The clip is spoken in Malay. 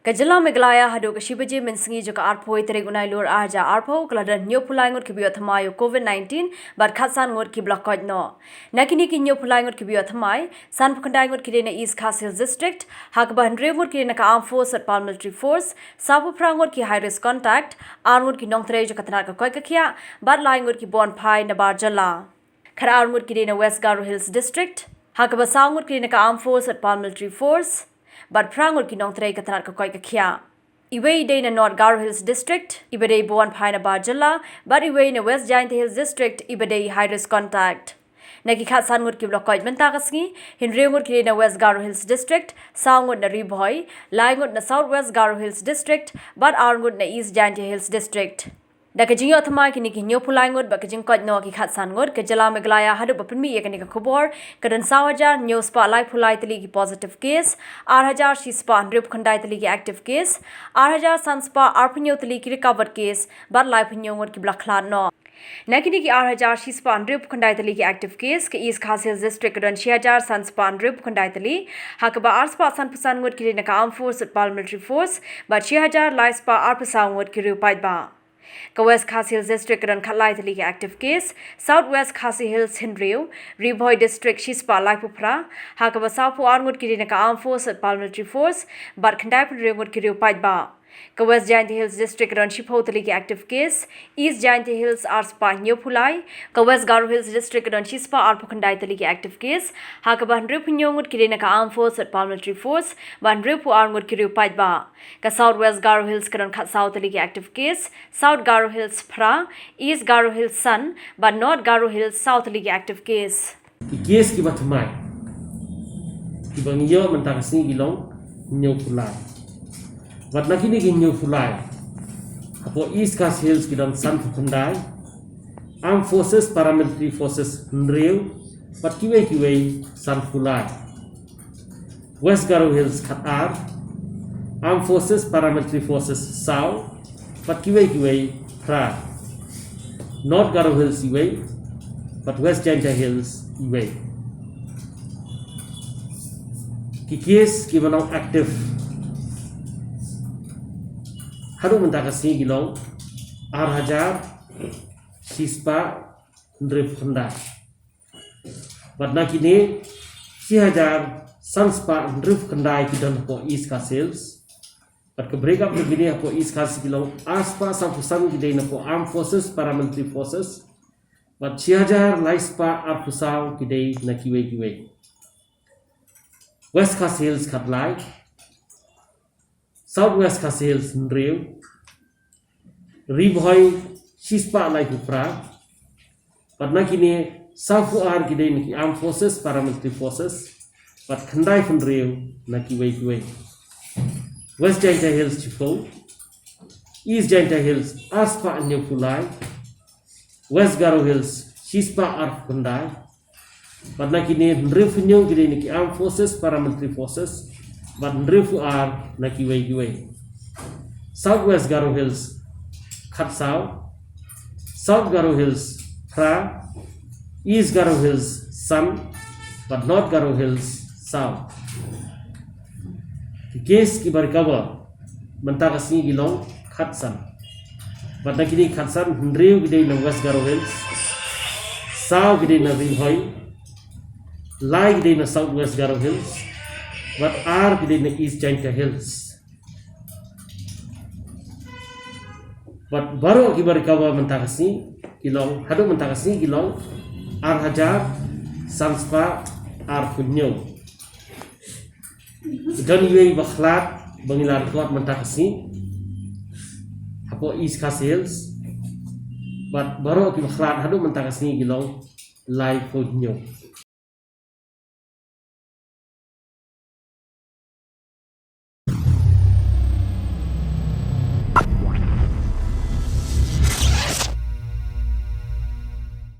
Kajala Meglaya Hadu Kashibaji Minsingi Joka Arpoi Tregunai Lur Arja Arpo, Gladan New Pulangut Kibiotamayo COVID-19, but Katsan would Kiblakot no. Nakiniki New Pulangut Kibiotamai, San Pukandangut Kidina East Castle District, Hakaban Rewood Kinaka Armed Force at Paramilitary Force, Sapu Prangut Ki High Risk Contact, Armwood Ki Nongtre Katanaka Koikakia, but Lyingwood Ki Bon Pai Nabarjala. Kararmwood Kidina West Garo Hills District, Hakabasangwood Kinaka Armed Force at Paramilitary Force, but Prangur Kinong Tre Katanat Koi Kakia. Iwe Day in North Garo Hills District, Ibade Bon Pina Barjala, but Iwe in West Giant Hills District, Ibade High Risk Contact. Nakikat Sanwood Kiblokoi Mentagasni, Hinrewood Kirina West Garo Hills District, Soundwood na Riboy, Lyingwood na Southwest Garo Hills District, but Arnwood na East Giant Hills District. Dakajing Otama Kiniki New Pulangut, Bakajing Kot no Kikat Sanwood, Kajala Meglaya Hadu Bapimi Yakanika Kubor, Kadan Sawajar, New Spa Life Pulaitali positive case, Arhajar Shispa and Rip Kondaitali active case, Arhajar Sunspa Arpinotali recovered case, but Life in Yongut Kiblaklan no. Nakiniki Arhajar Shispa and Rip Kondaitali active case, East Castle District Kadan Shiajar Sunspa and Rip Kondaitali, Hakaba Arspa Sanpasanwood Kirinaka Armed Force at Paramilitary Force, but Shiajar Lispa Arpasanwood Kiru Paidba. West Khasi Hills District and Khalai Tali active case, Southwest Khasi Hills Hinriu, Riboy District Shispa Laipupra, Hakabasapu Armwood Kirinaka Armed Force at Paramilitary Force, but Kandaipan Ringwood Kiriu Paidba. West Giant Hills District and Shipho Tali active case, East Giant Hills Arspa New Pulai, West Garo Hills District and Shispa Arpukandai Tali active case, Hakaban Ripanyongwood Kirinaka Armed Force at Paramilitary Force, Ban Ripu Armwood Kiriu Paidba. Southwest Garo Hills Karan Kat South Tali active case, South Garo Hills Pra, East Garo Hills Sun, but North Garo Hills South Tali active case. Case ki batamai, ki bangiyo mentakasni gilong New Pulai. But nakini ki New Pulai, apo East Castle Hills kilang San Pukandai, Armed Forces, Paramilitary Forces Nreu, but kiwe San Pulai. West Garo Hills Qatar, Armed Forces, Paramilitary Forces South, but kiwe Pra. North Garo Hills iwe, but West Janja Hills iwe. Ki case ki banang active. Haru mentakasni gilong Arhajar Shispa Ndrip But nakini Shihajar Sunspa Ndrip Kandai kidan po East Castle Hills. But ke break up begini po East Castle gilong Aspa Sampusan gidai na po Armed Forces, Paramilitary Forces. But Shihajar Laispa Arpusau gidai na kiwe. West Castle Hills Katlai, Southwest Castle Hills Nreu, Riboy Shispa Laipupra, but nakini Safu Ar Gidai Niki Armed Forces, Paramilitary Forces, but Kandai Nreu Nakiwe. West Janta Hills Chifo, East Janta Hills Aspa and New Pulai, West Garo Hills Shispa Ar Kandai, but nakini Nrefunyong Gidai Niki Armed Forces, Paramilitary Forces, but Nrefu Ar Nakiwe. Southwest Garo Hills Khatsau, South Garo Hills Pra, East Garo Hills Sun, but North Garo Hills South. The case ki barikawa mentakasni gilong Khatsan, but nakini Khatsan Nreu gidai na West Garo Hills, South gidai na Riboy, Lai gidai na Southwest Garo Hills, but R gidai na East Janta Hills. But baru akibat kawa mentakasni gilong, hadu mentakasni gilong Arhajar Sanspa Arpunyo. Dan iwe bakhlat bangilar kuat mentakasni apo East Castle Hills. But baru akibat bakhlat hadu mentakasni gilong Lai Punyo.